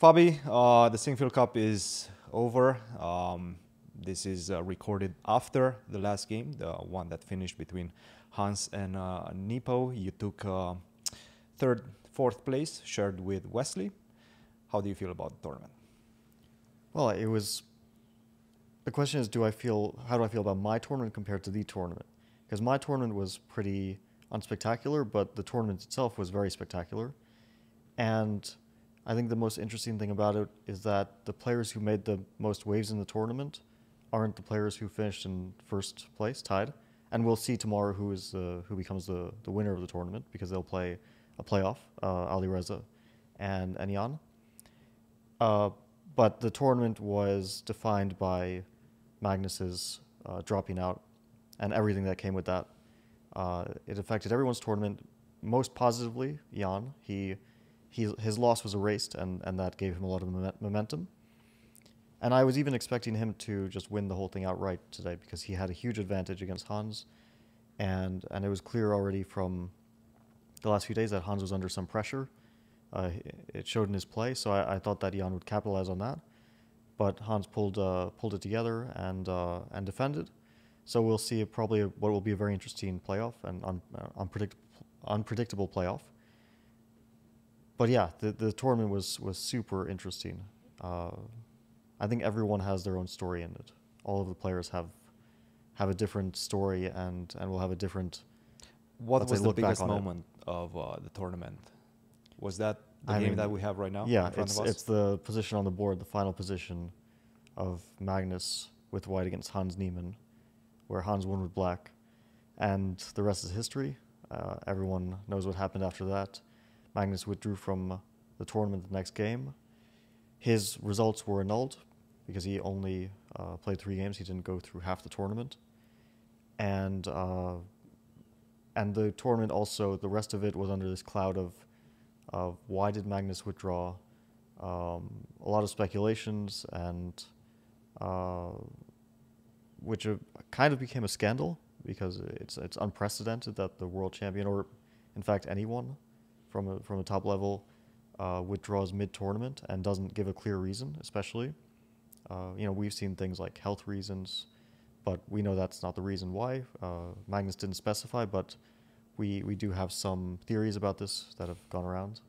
Fabi, the Sinquefield Cup is over. This is recorded after the last game, the one that finished between Hans and Nepo. You took third, fourth place, shared with Wesley. How do you feel about the tournament? Well, it was. The question is, how do I feel about my tournament compared to the tournament? Because my tournament was pretty unspectacular, but the tournament itself was very spectacular. And I think the most interesting thing about it is that the players who made the most waves in the tournament aren't the players who finished in first place, tied. And we'll see tomorrow who becomes the winner of the tournament, because they'll play a playoff, Alireza and Aronian. But the tournament was defined by Magnus's dropping out and everything that came with that. It affected everyone's tournament most positively. Jan, his loss was erased, and that gave him a lot of momentum. And I was even expecting him to just win the whole thing outright today, because he had a huge advantage against Hans, and it was clear already from the last few days that Hans was under some pressure. It showed in his play, so I thought that Jan would capitalize on that. But Hans pulled it together and defended. So we'll see probably what will be a very interesting playoff and unpredictable playoff. But yeah, the tournament was super interesting. I think everyone has their own story in it. All of the players have a different story and will have a different. What was the biggest moment of the tournament? Was that the game that we have right now? Yeah, in front of us? It's the position on the board, the final position of Magnus with white against Hans Niemann, where Hans won with black. And the rest is history. Everyone knows what happened after that. Magnus withdrew from the tournament the next game. His results were annulled because he only played 3 games. He didn't go through half the tournament. And the tournament also, the rest of it was under this cloud of why did Magnus withdraw? A lot of speculations, and which kind of became a scandal, because it's unprecedented that the world champion, or in fact anyone from a top level, withdraws mid-tournament and doesn't give a clear reason, especially. We've seen things like health reasons, but we know that's not the reason why. Magnus didn't specify, but we do have some theories about this that have gone around.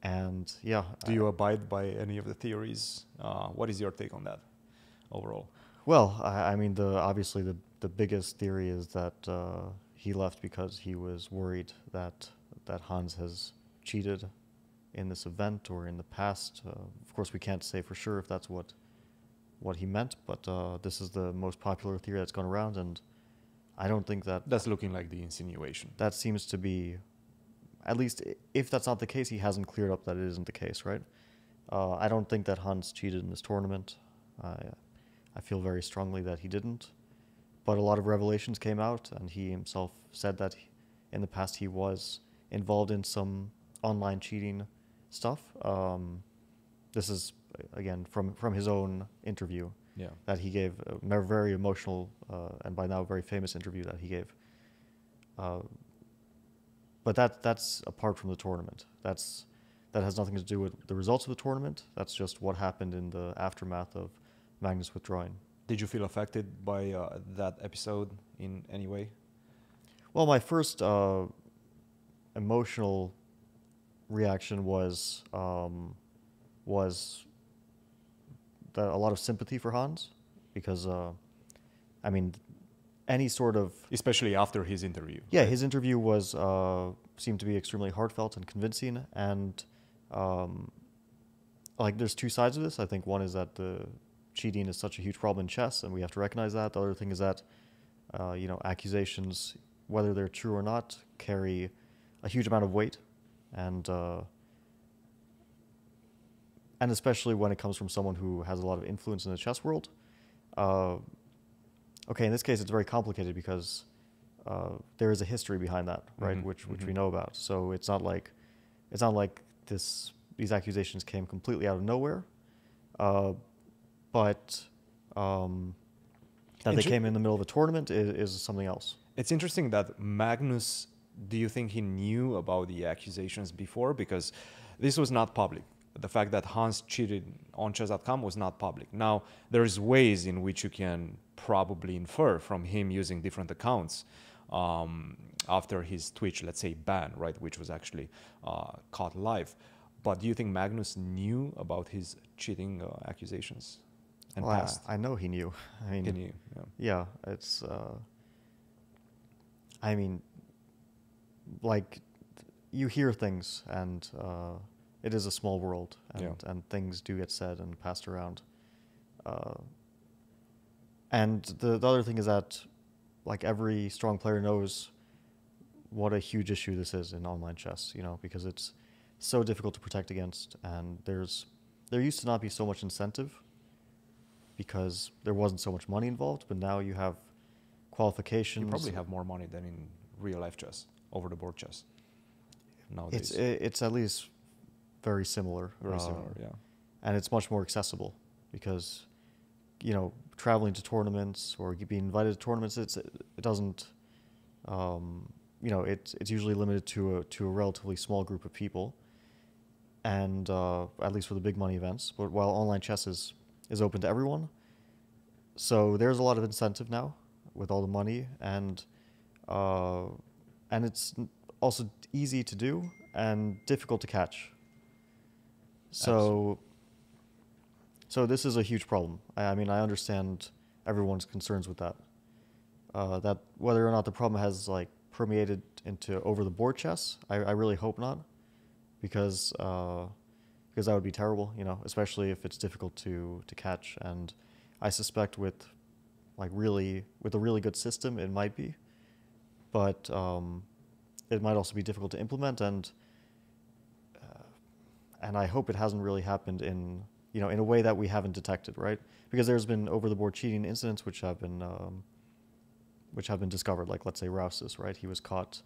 And yeah. Do you abide by any of the theories? What is your take on that overall? Well, I mean, obviously the biggest theory is that he left because he was worried that Hans has cheated in this event or in the past. Of course, we can't say for sure if that's what he meant, but this is the most popular theory that's gone around, and I don't think that's looking like the insinuation. That seems to be, at least if that's not the case, he hasn't cleared up that it isn't the case, right? I don't think that Hans cheated in this tournament. I feel very strongly that he didn't, but a lot of revelations came out, and he himself said that in the past he was involved in some online cheating stuff. This is, again, from his own interview. Yeah. That he gave, a very emotional and by now very famous interview that he gave. But that's apart from the tournament. That has nothing to do with the results of the tournament. That's just what happened in the aftermath of Magnus withdrawing. Did you feel affected by that episode in any way? Well, my first emotional reaction was a lot of sympathy for Hans, because I mean, any sort of, especially after his interview. Yeah, right? His interview was seemed to be extremely heartfelt and convincing, and like there's 2 sides of this. I think one is that the cheating is such a huge problem in chess, and we have to recognize that. The other thing is that accusations, whether they're true or not, carry a huge amount of weight, and especially when it comes from someone who has a lot of influence in the chess world. Okay, in this case, it's very complicated because there is a history behind that, right? Mm-hmm. Which we know about. So it's not like these accusations came completely out of nowhere, but that they came in the middle of a tournament is something else. It's interesting that Magnus. Do you think he knew about the accusations before? Because this was not public. The fact that Hans cheated on chess.com was not public. Now, there's ways in which you can probably infer from him using different accounts after his Twitch, let's say, ban, right, which was actually caught live. But do you think Magnus knew about his cheating accusations and Well, past? I know he knew. I mean, He knew, yeah. yeah, it's. I mean, like, you hear things, and it is a small world, and things do get said and passed around. And the other thing is that, like, every strong player knows what a huge issue this is in online chess, you know, because it's so difficult to protect against, and there used to not be so much incentive because there wasn't so much money involved, but now you have qualifications. You probably have more money than in real life chess, over the board chess nowadays. It's at least very similar. Very similar, yeah. And it's much more accessible because, you know, traveling to tournaments or being invited to tournaments, it doesn't, you know, it's usually limited to a relatively small group of people, and at least for the big money events. But while online chess is open to everyone, so there's a lot of incentive now with all the money, and it's also easy to do and difficult to catch. So this is a huge problem. I mean, I understand everyone's concerns with that. That whether or not the problem has like permeated into over the board chess, I really hope not, because that would be terrible, you know, especially if it's difficult to catch. And I suspect with a really good system, it might be, but it might also be difficult to implement. And I hope it hasn't really happened in a way that we haven't detected, right? Because there's been over-the-board cheating incidents which have been discovered. Like, let's say Rouse's, right? He was caught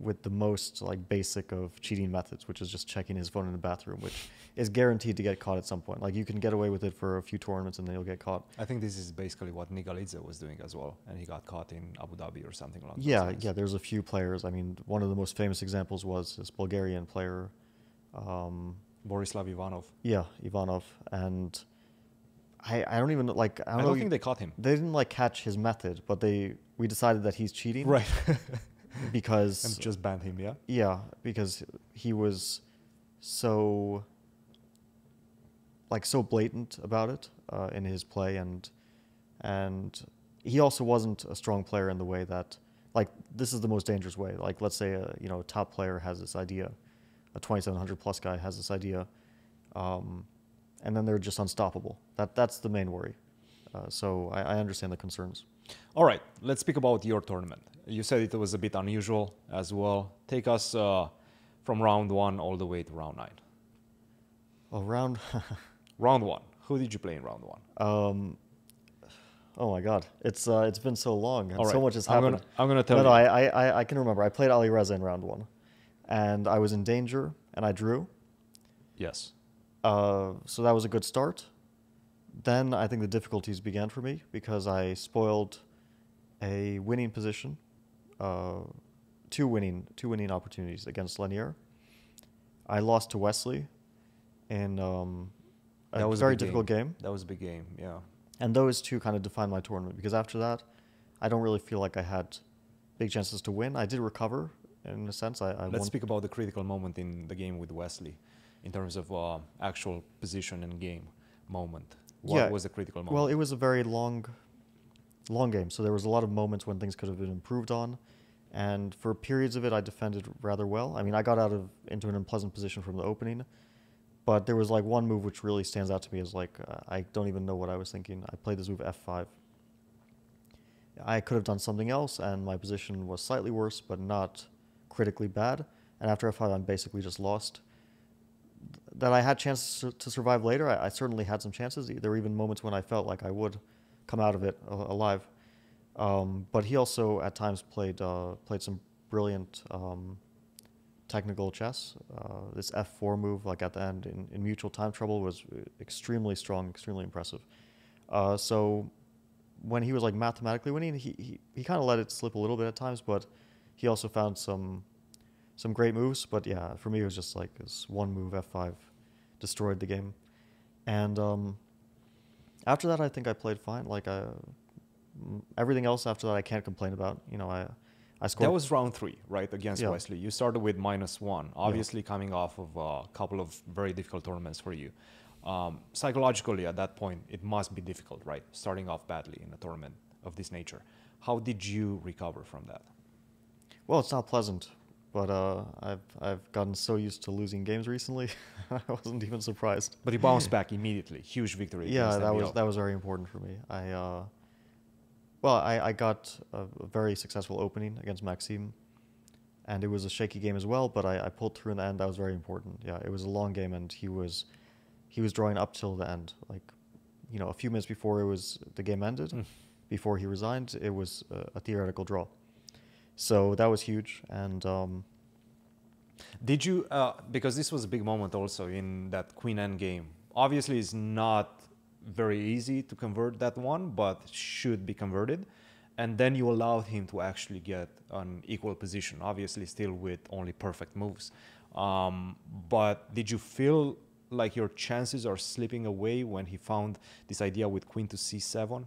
with the most like basic of cheating methods, which is just checking his phone in the bathroom, which is guaranteed to get caught at some point. Like, you can get away with it for a few tournaments and then you'll get caught. I think this is basically what Alireza was doing as well, and he got caught in Abu Dhabi or something along those lines. Yeah. There's a few players. I mean, one of the most famous examples was this Bulgarian player. Borislav Ivanov. Yeah, Ivanov, and I don't even like. I don't think they caught him. They didn't like catch his method, but we decided that he's cheating, right? Because and just banned him. Yeah. Yeah, because he was so blatant about it in his play, and he also wasn't a strong player in the way that, like, this is the most dangerous way. Like, let's say a top player has this idea. A 2700 plus guy has this idea, and then they're just unstoppable. That's the main worry. So I understand the concerns. All right, let's speak about your tournament. You said it was a bit unusual as well. Take us from round 1 all the way to round 9. Oh, round 1. Who did you play in round 1? Oh my God, it's been so long. And right. So much has happened. I'm gonna tell you. No, I can remember. I played Alireza in round 1. And I was in danger, and I drew. Yes. So that was a good start. Then I think the difficulties began for me because I spoiled a winning position, two winning opportunities against Lanier. I lost to Wesley in a very difficult game. That was a big game, yeah. And those two kind of defined my tournament, because after that, I don't really feel like I had big chances to win. I did recover. In a sense, Let's speak about the critical moment in the game with Wesley, in terms of actual position and game moment. What was the critical moment? Well, it was a very long game, so there was a lot of moments when things could have been improved on, and for periods of it, I defended rather well. I mean, I got into an unpleasant position from the opening, but there was like one move which really stands out to me as like I don't even know what I was thinking. I played this move F5. I could have done something else, and my position was slightly worse, but not critically bad, and after F5 I'm basically just lost. That I had chances to survive later, I certainly had some chances. There were even moments when I felt like I would come out of it alive. But he also at times played some brilliant technical chess. This F4 move, like at the end in mutual time trouble, was extremely strong, extremely impressive. So when he was like mathematically winning, he kind of let it slip a little bit at times, but he also found some great moves. But yeah, for me it was just like this one move F5 destroyed the game. And after that, I think I played fine. Like everything else after that, I can't complain about. You know, I scored. That was round 3, right, against Yeah. Wesley. You started with -1, obviously coming off of a couple of very difficult tournaments for you. Psychologically, at that point, it must be difficult, right, starting off badly in a tournament of this nature. How did you recover from that? Well, it's not pleasant, but I've gotten so used to losing games recently, I wasn't even surprised. But you bounced back immediately. Huge victory. Yeah, against that was very important for me. I got a very successful opening against Maxime, and it was a shaky game as well, but I pulled through in the end. That was very important. Yeah, it was a long game, and he was drawing up till the end. Like, you know, a few minutes before the game ended, before he resigned, it was a theoretical draw. So that was huge. And did you, because this was a big moment also in that Queen N game. Obviously, it's not very easy to convert that one, but should be converted. And then you allowed him to actually get an equal position, obviously still with only perfect moves. But did you feel like your chances are slipping away when he found this idea with queen to c7?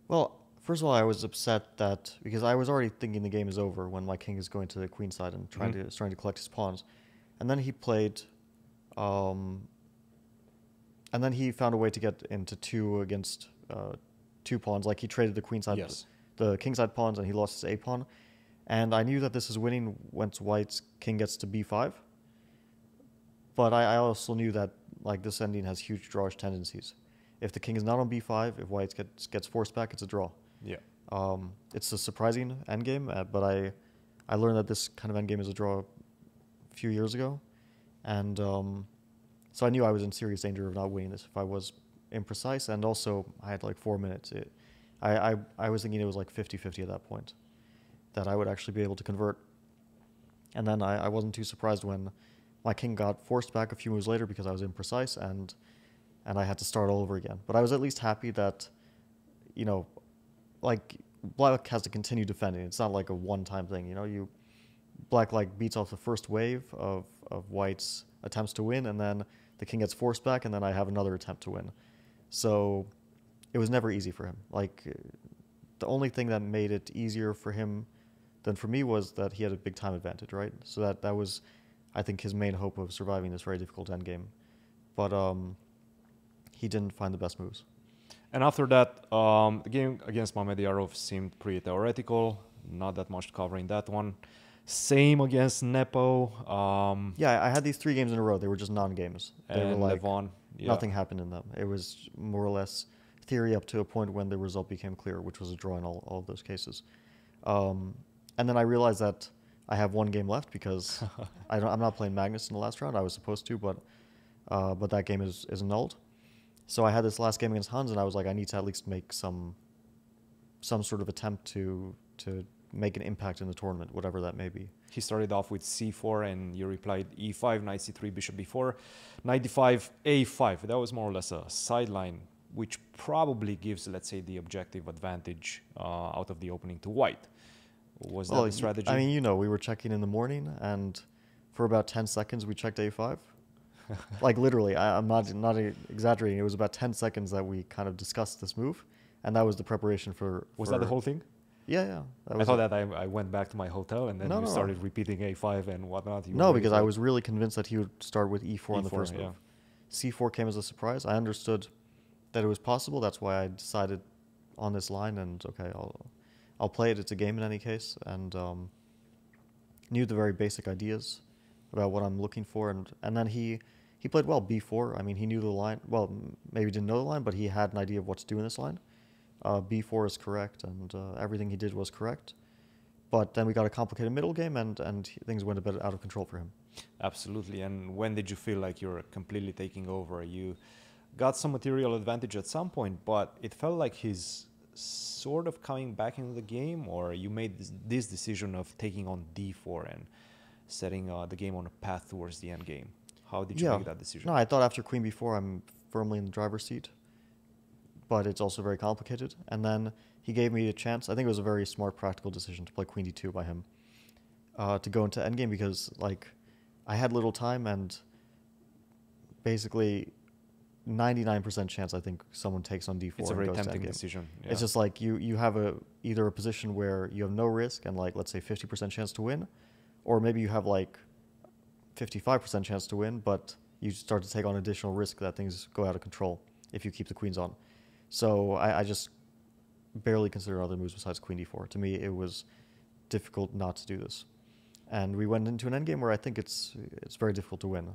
Well, first of all, I was upset that because I was already thinking the game is over when my king is going to the queen side and trying to collect his pawns, and then he played, and then he found a way to get into 2 against 2 pawns. Like he traded the queen side, the king side pawns, and he lost his a pawn. And I knew that this is winning once white's king gets to b5. But I also knew that like this ending has huge drawish tendencies. If the king is not on b5, if white gets forced back, it's a draw. Yeah. It's a surprising endgame, but I learned that this kind of endgame is a draw a few years ago. And so I knew I was in serious danger of not winning this if I was imprecise. And also, I had like 4 minutes. I was thinking it was like 50-50 at that point, that I would actually be able to convert. And then I wasn't too surprised when my king got forced back a few moves later because I was imprecise, and I had to start all over again. But I was at least happy that, you know, like black has to continue defending. It's not like a one-time thing, you know. Black like beats off the first wave of white's attempts to win, and then the king gets forced back, and then I have another attempt to win. So it was never easy for him. Like the only thing that made it easier for him than for me was that he had a big time advantage, right? So that was, I think, his main hope of surviving this very difficult endgame. But he didn't find the best moves. And after that, the game against Mamedyarov seemed pretty theoretical. Not that much covering that one. Same against Nepo. Yeah, I had these 3 games in a row. They were just non-games. They were like Levon, nothing happened in them. It was more or less theory up to a point when the result became clear, which was a draw in all of those cases. And then I realized that I have 1 game left because I'm not playing Magnus in the last round. I was supposed to, but that game is annulled. So I had this last game against Hans, and I was like, I need to at least make some sort of attempt to make an impact in the tournament, whatever that may be. He started off with c4, and you replied e5, knight c3, bishop b4, knight d5, a5. That was more or less a sideline, which probably gives, let's say, the objective advantage out of the opening to white. Was that the strategy? I mean, you know, we were checking in the morning, and for about 10 seconds, we checked a5. Like literally, I'm not exaggerating. It was about 10 seconds that we kind of discussed this move, and that was the preparation for. Was that the whole thing? Yeah. I thought that I went back to my hotel and then we started repeating a5 and whatnot. No, because I was really convinced that he would start with e4 on the first move. C4 came as a surprise. I understood that it was possible. That's why I decided on this line, and okay, I'll play it. It's a game in any case, and knew the very basic ideas about what I'm looking for, and then he played well b4. I mean, he knew the line. Well, maybe didn't know the line, but he had an idea of what to do in this line. b4 is correct, and everything he did was correct. But then we got a complicated middle game, and things went a bit out of control for him. Absolutely. And when did you feel like you're completely taking over? You got some material advantage at some point, but it felt like he's sort of coming back into the game, or you made this decision of taking on d4 and setting the game on a path towards the end game. How did you make that decision? No, I thought after queen b4, I'm firmly in the driver's seat, but it's also very complicated. And then he gave me a chance. I think it was a very smart, practical decision to play queen d2 by him, to go into endgame, because like I had little time, and basically 99% chance I think someone takes on d4. It's a very tempting decision. Yeah. It's just like you have either a position where you have no risk and like, let's say 50% chance to win, or maybe you have like 55% chance to win, but you start to take on additional risk that things go out of control if you keep the queens on. So I just barely consider other moves besides queen d4. To me, it was difficult not to do this. And we went into an endgame where I think it's very difficult to win.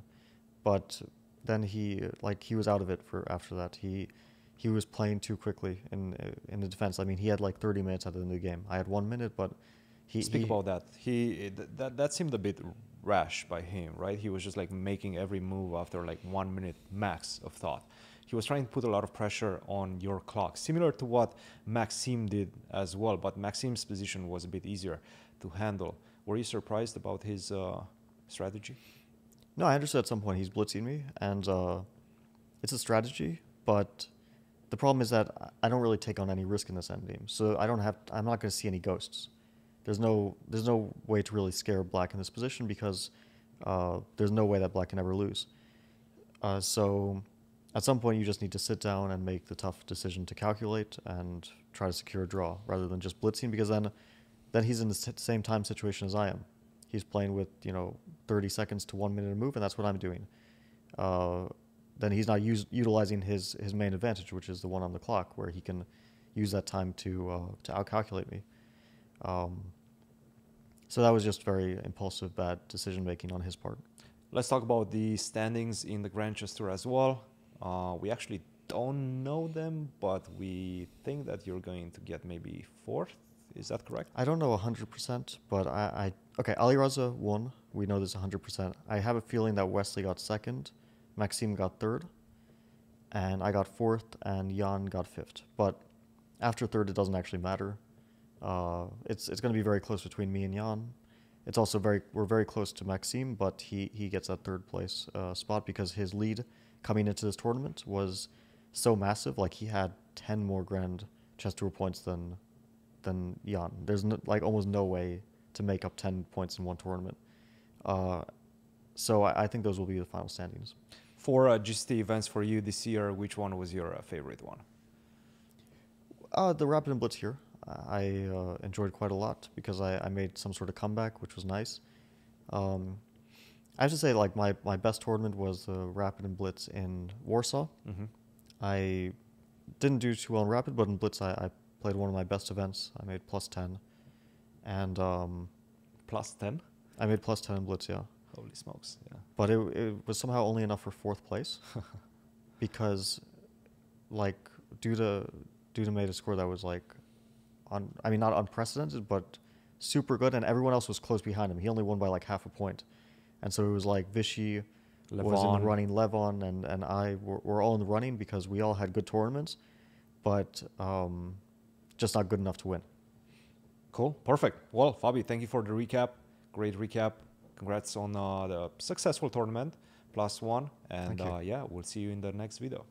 But then he was out of it after that. He was playing too quickly in the defense. I mean, he had like 30 minutes at the end of the game. I had 1 minute, but Speak about that. That seemed a bit rash by him, right? He was just like making every move after like 1 minute max of thought. He was trying to put a lot of pressure on your clock, similar to what Maxime did as well, but Maxime's position was a bit easier to handle. Were you surprised about his strategy? No, I understood at some point he's blitzing me, and it's a strategy, but the problem is that I don't really take on any risk in this endgame, so I'm not going to see any ghosts. There's no way to really scare black in this position because there's no way that black can ever lose. So at some point you just need to sit down and make the tough decision to calculate and try to secure a draw rather than just blitzing, because then he's in the same time situation as I am. He's playing with 30 seconds to 1 minute a move, and that's what I'm doing. Then he's not utilizing his main advantage, which is the one on the clock, where he can use that time to outcalculate me. So that was just very impulsive, bad decision making on his part. Let's talk about the standings in the Grandchester as well. We actually don't know them, but we think that you're going to get maybe fourth. Is that correct? I don't know 100%, but okay, Alireza won. We know this 100%. I have a feeling that Wesley got second, Maxime got third, and I got fourth, and Jan got fifth. But after third, it doesn't actually matter. It's going to be very close between me and Jan. It's also we're very close to Maxime, but he gets that third place spot because his lead coming into this tournament was so massive. Like, he had 10 more Grand Chess Tour points than Jan. There's almost no way to make up 10 points in one tournament. So I think those will be the final standings. For GCT events for you this year, which one was your favorite one? The Rapid and Blitz here. I enjoyed quite a lot because I made some sort of comeback, which was nice. I have to say, like, my best tournament was the Rapid and Blitz in Warsaw. Mm-hmm. I didn't do too well in Rapid, but in Blitz I played one of my best events. I made +10. And +10? I made +10 in Blitz, yeah. Holy smokes, yeah. But it was somehow only enough for fourth place because, like, due to made a score that was like, not unprecedented, but super good, and everyone else was close behind him. He only won by like half a point. And so it was like Vichy was in the running, Levon and I were all in the running because we all had good tournaments, but just not good enough to win. Cool, perfect. Well, Fabi, thank you for the recap. Great recap. Congrats on the successful tournament, +1. And yeah, we'll see you in the next video.